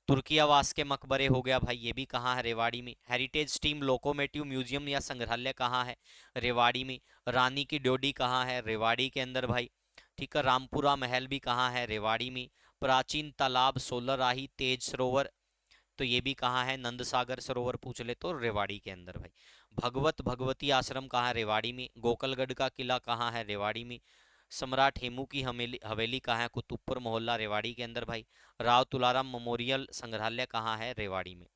तुर्कियावास के मकबरे हो गया भाई, ये भी कहाँ है, रेवाड़ी में। हेरिटेज स्टीम लोकोमेटिव म्यूजियम या संग्रहालय कहाँ है, रेवाड़ी में। रानी की ड्योढ़ी कहाँ है, रेवाड़ी के अंदर भाई। ठीक है, रामपुरा महल भी कहाँ है, रेवाड़ी में। प्राचीन तालाब सोलराही तेज सरोवर, तो ये भी कहाँ है, नंद सागर सरोवर पूछ ले तो रेवाड़ी के अंदर भाई। भगवत भगवती आश्रम कहाँ है, रेवाड़ी में। गोकलगढ़ का किला कहाँ है, रेवाड़ी में। सम्राट हेमू की हवेली हवेली कहाँ है, कुतुबपुर मोहल्ला रेवाड़ी के अंदर भाई। राव तुलाराम मेमोरियल संग्रहालय कहाँ है, रेवाड़ी में।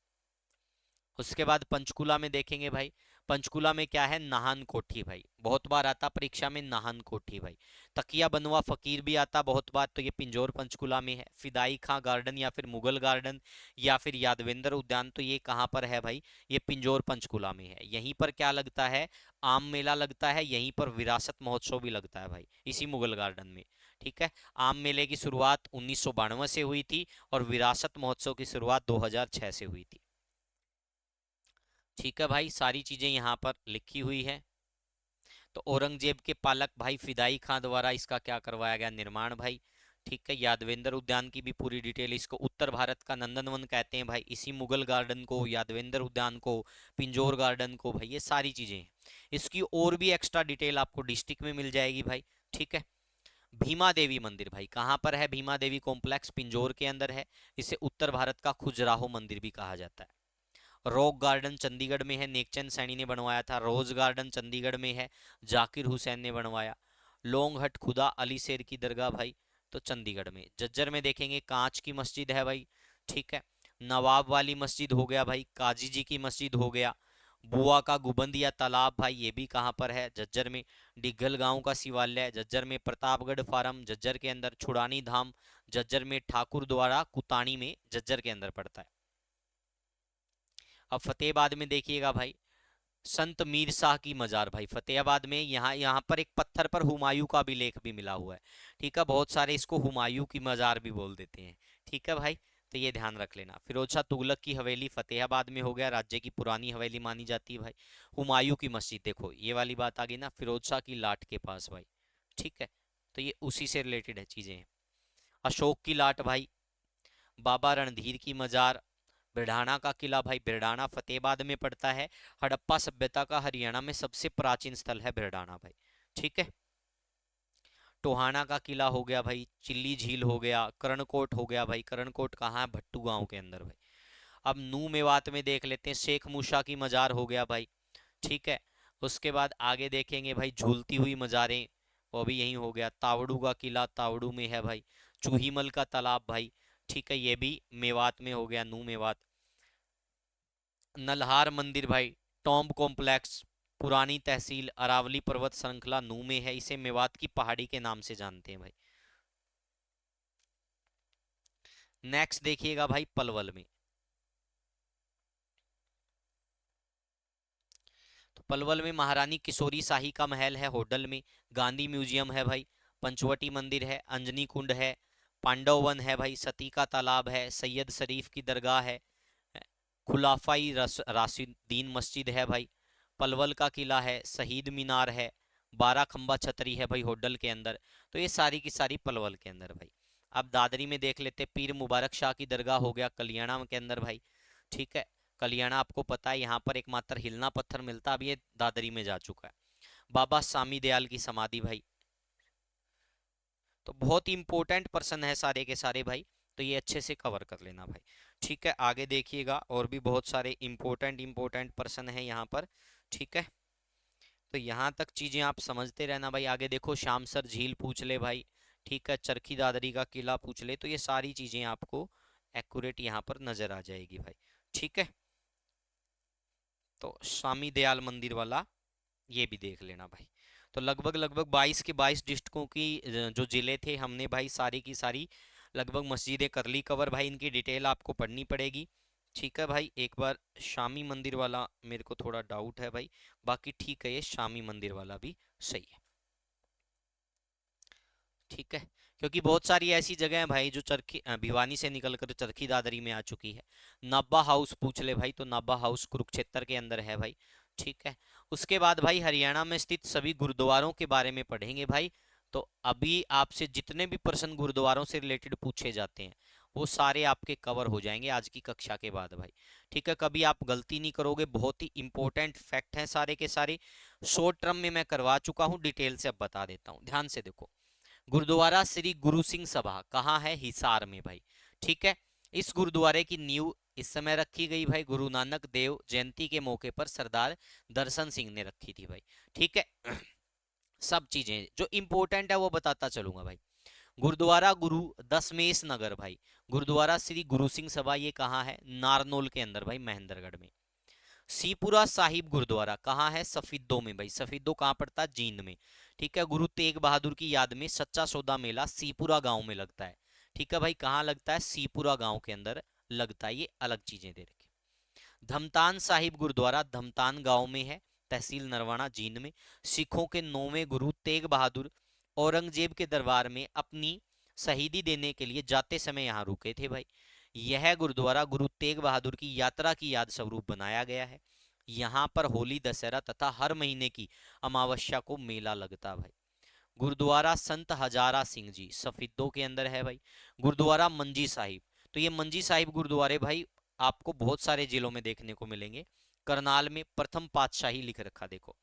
उसके बाद पंचकुला में देखेंगे भाई, पंचकुला में क्या है, नाहन कोठी भाई, बहुत बार आता परीक्षा में नाहन कोठी भाई। तकिया बनवा फकीर भी आता बहुत बार, तो ये पिंजौर पंचकुला में है। फिदाई खां गार्डन या फिर मुगल गार्डन या फिर यादवेंद्र उद्यान, तो ये कहाँ पर है भाई, ये पिंजौर पंचकुला में है। यहीं पर क्या लगता है, आम मेला लगता है, यहीं पर विरासत महोत्सव भी लगता है भाई, इसी मुगल गार्डन में। ठीक है, आम मेले की शुरुआत 1992 से हुई थी और विरासत महोत्सव की शुरुआत 2006 से हुई थी। ठीक है भाई, सारी चीजें यहाँ पर लिखी हुई है। तो औरंगजेब के पालक भाई फिदाई खां द्वारा इसका क्या करवाया गया, निर्माण भाई। ठीक है, यादवेंद्र उद्यान की भी पूरी डिटेल, इसको उत्तर भारत का नंदनवन कहते हैं भाई, इसी मुगल गार्डन को, यादवेंद्र उद्यान को, पिंजौर गार्डन को भाई, ये सारी चीजें हैं। इसकी और भी एक्स्ट्रा डिटेल आपको डिस्ट्रिक्ट में मिल जाएगी भाई। ठीक है, भीमा देवी मंदिर भाई कहाँ पर है, भीमा देवी कॉम्प्लेक्स पिंजौर के अंदर है। इसे उत्तर भारत का खुजराहो मंदिर भी कहा जाता है। रॉक गार्डन चंडीगढ़ में है, नेकचंद सैनी ने बनवाया था। रोज गार्डन चंडीगढ़ में है, जाकिर हुसैन ने बनवाया। लोंग हट खुदा अली शेर की दरगाह भाई, तो चंडीगढ़ में। जज्जर में देखेंगे कांच की मस्जिद है भाई। ठीक है, नवाब वाली मस्जिद हो गया भाई, काजी जी की मस्जिद हो गया। बुआ का गुबंद या तालाब भाई, ये भी कहाँ पर है, जज्जर में। डिग्गल गांव का शिवालय जज्जर में। प्रतापगढ़ फार्म जज्जर के अंदर। छुड़ानी धाम जज्जर में। ठाकुर द्वारा कुतानी में जज्जर के अंदर पड़ता है। अब फतेहाबाद में देखिएगा भाई, संत मीर शाह की मजार भाई, फतेहाबाद में। यहाँ यहाँ पर एक पत्थर पर हुमायूं का भी लेख भी मिला हुआ है। ठीक है, बहुत सारे इसको हुमायूं की मजार भी बोल देते हैं। ठीक है भाई, तो ये ध्यान रख लेना। फिरोज शाह तुगलक की हवेली फतेहाबाद में हो गया, राज्य की पुरानी हवेली मानी जाती है भाई। हुमायूं की मस्जिद, देखो ये वाली बात आ गई ना, फिरोज शाह की लाट के पास भाई। ठीक है, तो ये उसी से रिलेटेड है चीजें हैं। अशोक की लाट भाई, बाबा रणधीर की मजार। बिरढ़ाना का किला भाई, बिरढ़ाना फतेहाबाद में पड़ता है। हड़प्पा सभ्यता का हरियाणा में सबसे प्राचीन स्थल है बिरढ़ाना भाई। ठीक है, टोहाना का किला हो गया भाई, चिल्ली झील हो गया, कर्णकोट हो गया भाई। कर्णकोट कहाँ है, भट्टू गांव के अंदर भाई। अब नू मेवात में देख लेते हैं, शेख मूसा की मजार हो गया भाई। ठीक है, उसके बाद आगे देखेंगे भाई, झूलती हुई मजारें, वो भी यही हो गया। तावड़ू का किला तावड़ू में है भाई। चूहीमल का तालाब भाई, ठीक है, ये भी मेवात में हो गया, नू मेवात। नल्हार मंदिर भाई, टॉम्ब कॉम्प्लेक्स, पुरानी तहसील, अरावली पर्वत श्रृंखला नू में है। इसे मेवात की पहाड़ी के नाम से जानते हैं भाई। नेक्स्ट देखिएगा भाई, पलवल में। तो पलवल में महारानी किशोरी शाही का महल है, होडल में। गांधी म्यूजियम है भाई। पंचवटी मंदिर है, अंजनी कुंड है, पांडव वन है भाई, सती का तालाब है, सैयद शरीफ की दरगाह है, खुलाफाई राशिदीन मस्जिद है भाई। पलवल का किला है, शहीद मीनार है, बारह खंबा छतरी है भाई होडल के अंदर। तो ये सारी की सारी पलवल के अंदर भाई। अब दादरी में देख लेते, पीर मुबारक शाह की दरगाह हो गया, कलियाणा के अंदर भाई। ठीक है, कलियाणा आपको पता है, यहाँ पर एकमात्र हिलना पत्थर मिलता, अब ये दादरी में जा चुका है। बाबा सामी दयाल की समाधि भाई, तो बहुत इंपॉर्टेंट पर्सन है सारे के सारे भाई, तो ये अच्छे से कवर कर लेना भाई। ठीक है, आगे देखिएगा, और भी बहुत सारे इंपॉर्टेंट इंपॉर्टेंट पर्सन है यहाँ पर। ठीक है, तो यहाँ तक चीजें आप समझते रहना भाई। आगे देखो, शामसर झील पूछ ले भाई। ठीक है, चरखी दादरी का किला पूछ ले, तो ये सारी चीजें आपको एक्यूरेट यहाँ पर नजर आ जाएगी भाई। ठीक है, तो स्वामी दयाल मंदिर वाला ये भी देख लेना भाई। तो लगभग लगभग 22 के 22 डिस्ट्रिक्टों की जो जिले थे, हमने भाई सारी की सारी लगभग मस्जिदें कर ली कवर भाई। इनकी डिटेल आपको पढ़नी पड़ेगी। ठीक है भाई, एक बार शामी मंदिर वाला मेरे को थोड़ा डाउट है भाई, बाकी ठीक है, ये शामी मंदिर वाला भी सही है। ठीक है, क्योंकि बहुत सारी ऐसी जगह हैं भाई जो चरखी भिवानी से निकलकर चरखी दादरी में आ चुकी है। नाभा हाउस पूछ ले भाई, तो नाभा हाउस कुरुक्षेत्र के अंदर है भाई। ठीक है, उसके बाद भाई हरियाणा में स्थित सभी गुरुद्वारों के बारे में पढ़ेंगे भाई। तो अभी आपसे जितने भी प्रश्न गुरुद्वारों से रिलेटेड पूछे जाते हैं, वो सारे आपके कवर हो जाएंगे आज की कक्षा के बाद भाई। ठीक है, कभी आप गलती नहीं करोगे, बहुत ही इंपॉर्टेंट फैक्ट हैं सारे के सारे। शॉर्ट टर्म में मैं करवा चुका हूँ, डिटेल से अब बता देता हूँ, ध्यान से देखो। गुरुद्वारा श्री गुरु सिंह सभा कहाँ है, हिसार में भाई। ठीक है, इस गुरुद्वारे की नींव इस समय रखी गई भाई, गुरु नानक देव जयंती के मौके पर सरदार दर्शन सिंह ने रखी थी भाई। ठीक है, सब चीजें जो इंपॉर्टेंट है वो बताता चलूंगा भाई। गुरुद्वारा गुरु दशमेश नगर भाई, गुरुद्वारा श्री गुरु सिंह सभा ये कहाँ है, नारनौल के अंदर भाई, महेंद्रगढ़ में। सीपुरा साहिब गुरुद्वारा कहाँ है? सफीदो में भाई। सफीदो कहाँ पड़ता है? जींद में। ठीक है, गुरु तेग बहादुर की याद में सच्चा सौदा मेला सीपुरा गांव में लगता है। ठीक है भाई, कहाँ लगता है? सीपुरा गांव के अंदर लगता है। ये अलग चीजें दे रखी। धमतान साहिब गुरुद्वारा धमतान गांव में है, तहसील नरवाना जींद में। सिखों के 9वें गुरु तेग बहादुर औरंगजेब के दरबार में अपनी शहीदी देने के लिए जाते समय यहाँ रुके थे भाई। यह गुरुद्वारा गुरु तेग बहादुर की यात्रा की याद स्वरूप बनाया गया है। यहाँ पर होली, दशहरा तथा हर महीने की अमावस्या को मेला लगता भाई। गुरुद्वारा संत हजारा सिंह जी सफीदों के अंदर है भाई। गुरुद्वारा मंजी साहिब, तो ये मंजी साहिब गुरुद्वारे भाई आपको बहुत सारे जिलों में देखने को मिलेंगे। करनाल में प्रथम पातशाही लिख रखा देखो।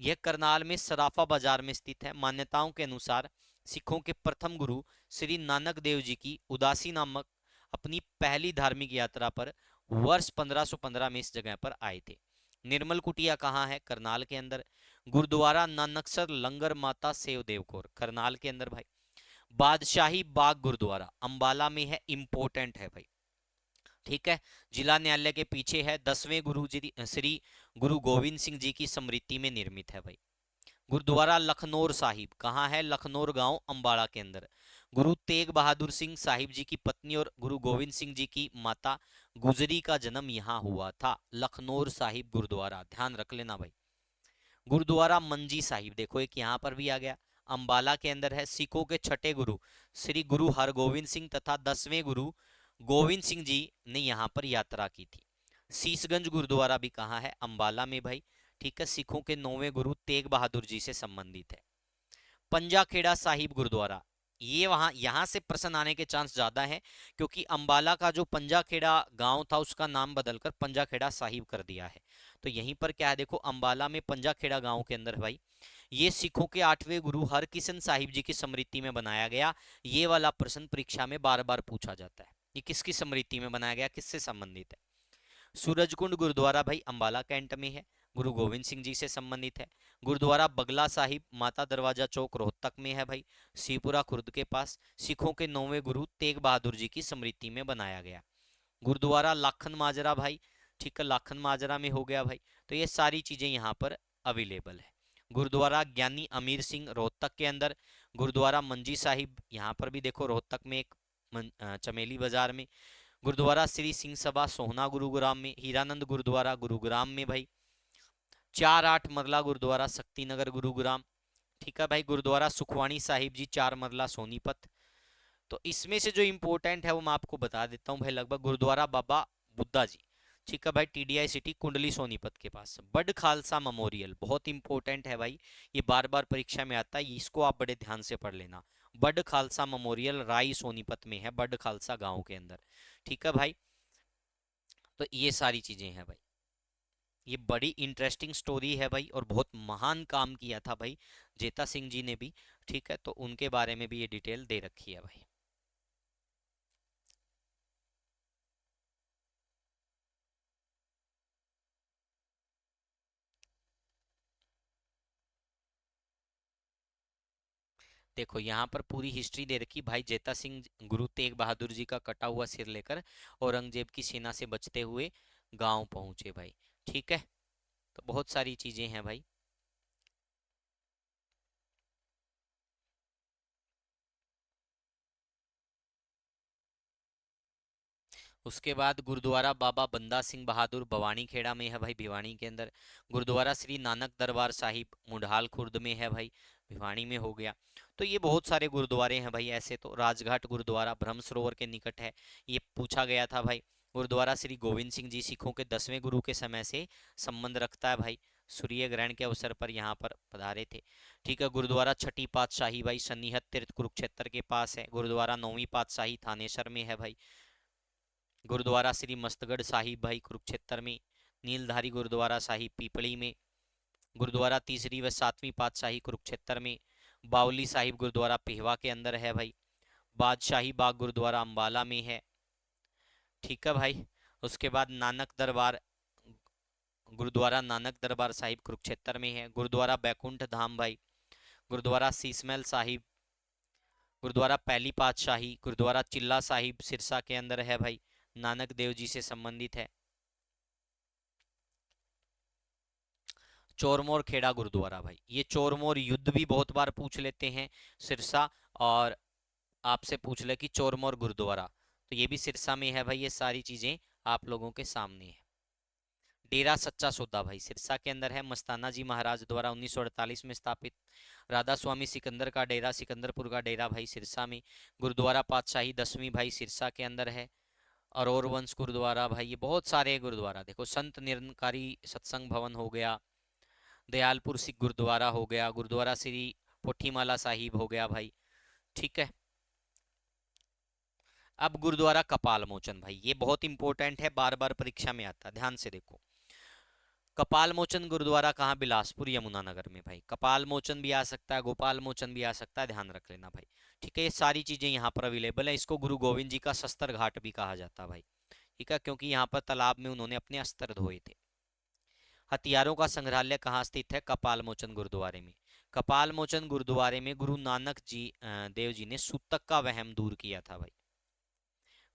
यह करनाल में सराफा बाजार में स्थित है। मान्यताओं के अनुसार सिखों के प्रथम गुरु श्री नानक देव जी की उदासी नामक अपनी पहली धार्मिक यात्रा पर वर्ष 1515 में इस जगह पर आए थे। निर्मल कुटिया कहाँ है? करनाल के अंदर। गुरुद्वारा नानकसर लंगर माता सेव देवकोर करनाल के अंदर भाई। बादशाही बाग गुरुद्वारा अंबाला में है, इंपोर्टेंट है भाई। ठीक है, जिला न्यायालय के पीछे है। 10वें गुरु जी श्री गुरु गोविंद सिंह जी की स्मृति में निर्मित है भाई। गुरुद्वारा लखनौर साहिब कहाँ है? लखनौर गांव अंबाला के अंदर। गुरु तेग बहादुर सिंह साहिब जी की पत्नी और गुरु गोविंद सिंह जी की माता गुजरी का जन्म यहाँ हुआ था। लखनौर साहिब गुरुद्वारा ध्यान रख लेना भाई। गुरुद्वारा मंजी साहिब देखो, एक यहाँ पर भी आ गया, अंबाला के अंदर है। सिखों के छठे गुरु श्री गुरु हरगोविंद सिंह तथा 10वें गुरु गोविंद सिंह जी ने यहाँ पर यात्रा की थी। शीशगंज गुरुद्वारा भी कहाँ है? अंबाला में भाई। ठीक है, सिखों के 9वें गुरु तेग बहादुर जी से संबंधित है। पंजाखेड़ा साहिब गुरुद्वारा, ये वहां यहां से प्रश्न आने के चांस ज्यादा है, क्योंकि अंबाला का जो पंजाखेड़ा गांव था उसका नाम बदलकर पंजाखेड़ा साहिब कर दिया है। तो यहीं पर क्या है देखो, अंबाला में पंजाखेड़ा गांव के अंदर भाई ये सिखों के 8वें गुरु हरकिशन साहिब जी की स्मृति में बनाया गया। ये वाला प्रश्न परीक्षा में बार बार पूछा जाता है, ये किसकी स्मृति में बनाया गया, किससे संबंधित है। सूरजकुंड गुरुद्वारा भाई अंबाला कैंट में है, गुरु गोविंद सिंह जी से संबंधित है। गुरुद्वारा बगला साहिब माता दरवाजा चौक रोहतक में है भाई, सीपुरा खुर्द के पास। सिखों के 9वें गुरु तेग बहादुर जी की स्मृति में बनाया गया। गुरुद्वारा लाखन माजरा भाई, ठीक है, लाखन माजरा में हो गया भाई। तो ये सारी चीजें यहाँ पर अवेलेबल है। गुरुद्वारा ज्ञानी अमीर सिंह रोहतक के अंदर। गुरुद्वारा मंजी साहिब यहाँ पर भी देखो रोहतक में एक चमेली बाजार में। गुरुद्वारा श्री सिंह सभा सोहना गुरुग्राम में। हीरानंद गुरुद्वारा गुरुग्राम में भाई। 4-8 मरला गुरुद्वारा शक्तिनगर गुरुग्राम। ठीक है भाई। गुरुद्वारा सुखवाणी साहिब जी 4 मरला सोनीपत। तो इसमें से जो इंपॉर्टेंट है वो मैं आपको बता देता हूँ भाई। लगभग गुरुद्वारा बाबा बुद्धा जी, ठीक है भाई, टीडीआई सिटी कुंडली सोनीपत के पास। बड खालसा मेमोरियल बहुत इंपॉर्टेंट है भाई, ये बार बार परीक्षा में आता है, इसको आप बड़े ध्यान से पढ़ लेना। बड खालसा मेमोरियल राई सोनीपत में है, बड खालसा गांव के अंदर। ठीक है भाई, तो ये सारी चीजें हैं भाई। ये बड़ी इंटरेस्टिंग स्टोरी है भाई, और बहुत महान काम किया था भाई जेता सिंह जी ने भी। ठीक है, तो उनके बारे में भी ये डिटेल दे रखी है भाई। देखो यहाँ पर पूरी हिस्ट्री दे रखी भाई। जेता सिंह गुरु तेग बहादुर जी का कटा हुआ सिर लेकर औरंगजेब की सेना से बचते हुए गांव पहुंचे भाई। ठीक है, तो बहुत सारी चीजें हैं भाई। उसके बाद गुरुद्वारा बाबा बंदा सिंह बहादुर भवानी खेड़ा में है भाई, भिवानी के अंदर। गुरुद्वारा श्री नानक दरबार साहिब मुढाल खुर्द में है भाई, भिवानी में हो गया। तो ये बहुत सारे गुरुद्वारे हैं भाई। ऐसे तो राजघाट गुरुद्वारा ब्रह्म सरोवर के निकट है, ये पूछा गया था भाई। गुरुद्वारा श्री गोविंद सिंह जी सिखों के 10वें गुरु के समय से संबंध रखता है भाई, सूर्य ग्रहण के अवसर पर यहाँ पर पधारे थे। ठीक है, गुरुद्वारा छठी पातशाही भाई सन्निहत तीर्थ कुरुक्षेत्र के पास है। गुरुद्वारा 9वीं पातशाही थानेसर में है भाई। गुरुद्वारा श्री मस्तगढ़ साहिब भाई कुरुक्षेत्र में। नीलधारी गुरुद्वारा साहिब पीपली में। गुरुद्वारा तीसरी व 7वीं पातशाही कुरुक्षेत्र में। बावली साहिब गुरुद्वारा पेहवा के अंदर है भाई। बादशाही बाग गुरुद्वारा अंबाला में है। ठीक है भाई, उसके बाद नानक दरबार गुरुद्वारा नानक दरबार साहिब कुरुक्षेत्र में है। गुरुद्वारा बैकुंठ धाम भाई। गुरुद्वारा शीशमहल साहिब। गुरुद्वारा पहली पातशाही। गुरुद्वारा चिल्ला साहिब सिरसा के अंदर है भाई, नानक देव जी से संबंधित है। चोरमोर खेड़ा गुरुद्वारा भाई, ये चोरमोर युद्ध भी बहुत बार पूछ लेते हैं सिरसा, और आपसे पूछ ले कि चोरमोर गुरुद्वारा, तो ये भी सिरसा में है भाई। ये सारी चीजें आप लोगों के सामने है। डेरा सच्चा सौदा भाई सिरसा के अंदर है, मस्ताना जी महाराज द्वारा 1948 में स्थापित। राधा स्वामी सिकंदर का डेरा, सिकंदरपुर का डेरा भाई सिरसा में। गुरुद्वारा पातशाही 10वीं भाई सिरसा के अंदर है। अरोर वंश गुरुद्वारा भाई, ये बहुत सारे गुरुद्वारा देखो, संत निरंकारी सत्संग भवन हो गया, दयालपुर सिख गुरुद्वारा हो गया, गुरुद्वारा श्री पोठीमाला साहिब हो गया भाई। ठीक है, अब गुरुद्वारा कपाल मोचन भाई, ये बहुत इंपॉर्टेंट है, बार बार परीक्षा में आता है, ध्यान से देखो। कपाल मोचन गुरुद्वारा कहाँ? बिलासपुर यमुनानगर में भाई। कपाल मोचन भी आ सकता है, गोपाल मोचन भी आ सकता है, ध्यान रख लेना भाई। ठीक है, ये सारी चीजें यहाँ पर अवेलेबल है। इसको गुरु गोविंद जी का शस्त्र घाट भी कहा जाता है भाई। ठीक है, क्योंकि यहाँ पर तालाब में उन्होंने अपने अस्त्र धोए थे। हथियारों का संग्रहालय कहाँ स्थित है? कपाल मोचन गुरुद्वारे में। कपाल मोचन गुरुद्वारे में गुरु नानक जी देव जी ने सूतक का वहम दूर किया था भाई।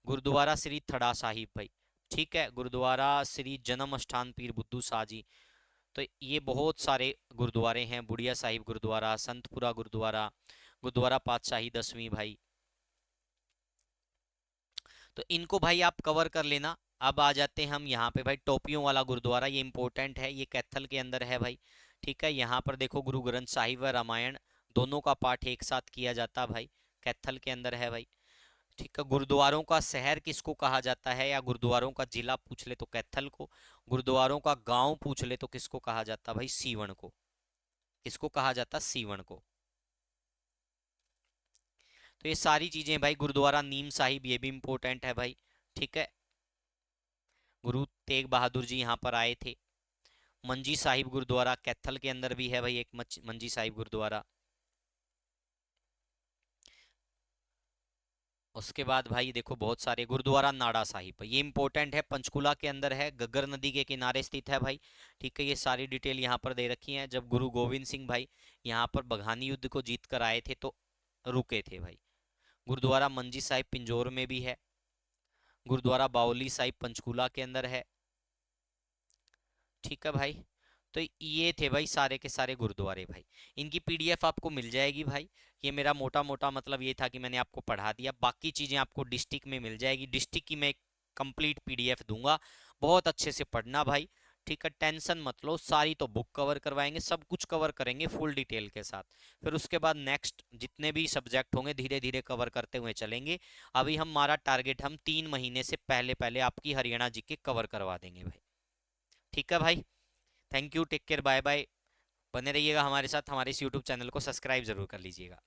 गुरुद्वारा श्री थड़ा साहिब भाई। ठीक है, गुरुद्वारा श्री जन्म अष्ठान पीर बुद्धू शाह जी। तो ये बहुत सारे गुरुद्वारे हैं। बुढ़िया साहिब गुरुद्वारा, संतपुरा गुरुद्वारा, गुरुद्वारा पातशाही 10वीं भाई। तो इनको भाई आप कवर कर लेना। अब आ जाते हैं हम यहाँ पे भाई, टोपियों वाला गुरुद्वारा, ये इंपॉर्टेंट है, ये कैथल के अंदर है भाई। ठीक है, यहाँ पर देखो गुरु ग्रंथ साहिब व रामायण दोनों का पाठ एक साथ किया जाता भाई, कैथल के अंदर है भाई। ठीक है, गुरुद्वारों का शहर किसको कहा जाता है, या गुरुद्वारों का जिला पूछ ले तो कैथल को, गुरुद्वारों का गांव पूछ ले तो किसको कहा जाता भाई? सीवण को। किसको कहा जाता? सीवण को। तो ये सारी चीजें भाई, गुरुद्वारा नीम साहिब ये भी इंपॉर्टेंट है भाई। ठीक है, गुरु तेग बहादुर जी यहाँ पर आए थे। मंजी साहिब गुरुद्वारा कैथल के अंदर भी है भाई, एक मंजी साहिब गुरुद्वारा। उसके बाद भाई देखो बहुत सारे गुरुद्वारा नाड़ा साहिब, ये इंपॉर्टेंट है, पंचकुला के अंदर है, गग्गर नदी के किनारे स्थित है भाई। ठीक है, ये सारी डिटेल यहाँ पर दे रखी है। जब गुरु गोविंद सिंह भाई यहाँ पर बघानी युद्ध को जीत कर आए थे तो रुके थे भाई। गुरुद्वारा मंजी साहिब पिंजौर में भी है। गुरुद्वारा बावली साहिब पंचकुला के अंदर है। ठीक है भाई, तो ये थे भाई सारे के सारे गुरुद्वारे भाई। इनकी पीडीएफ आपको मिल जाएगी भाई। ये मेरा मोटा मोटा मतलब ये था कि मैंने आपको पढ़ा दिया, बाकी चीज़ें आपको डिस्ट्रिक्ट में मिल जाएगी। डिस्ट्रिक्ट की मैं कंप्लीट पीडीएफ दूंगा, बहुत अच्छे से पढ़ना भाई। ठीक है, टेंशन मत लो, सारी तो बुक कवर करवाएंगे, सब कुछ कवर करेंगे फुल डिटेल के साथ। फिर उसके बाद नेक्स्ट जितने भी सब्जेक्ट होंगे धीरे धीरे कवर करते हुए चलेंगे। अभी हमारा टारगेट, हम 3 महीने से पहले पहले आपकी हरियाणा जी के कवर करवा देंगे भाई। ठीक है भाई, thank you, take care, bye bye. बने रहिएगा हमारे साथ, हमारे इस यूट्यूब चैनल को सब्सक्राइब जरूर कर लीजिएगा।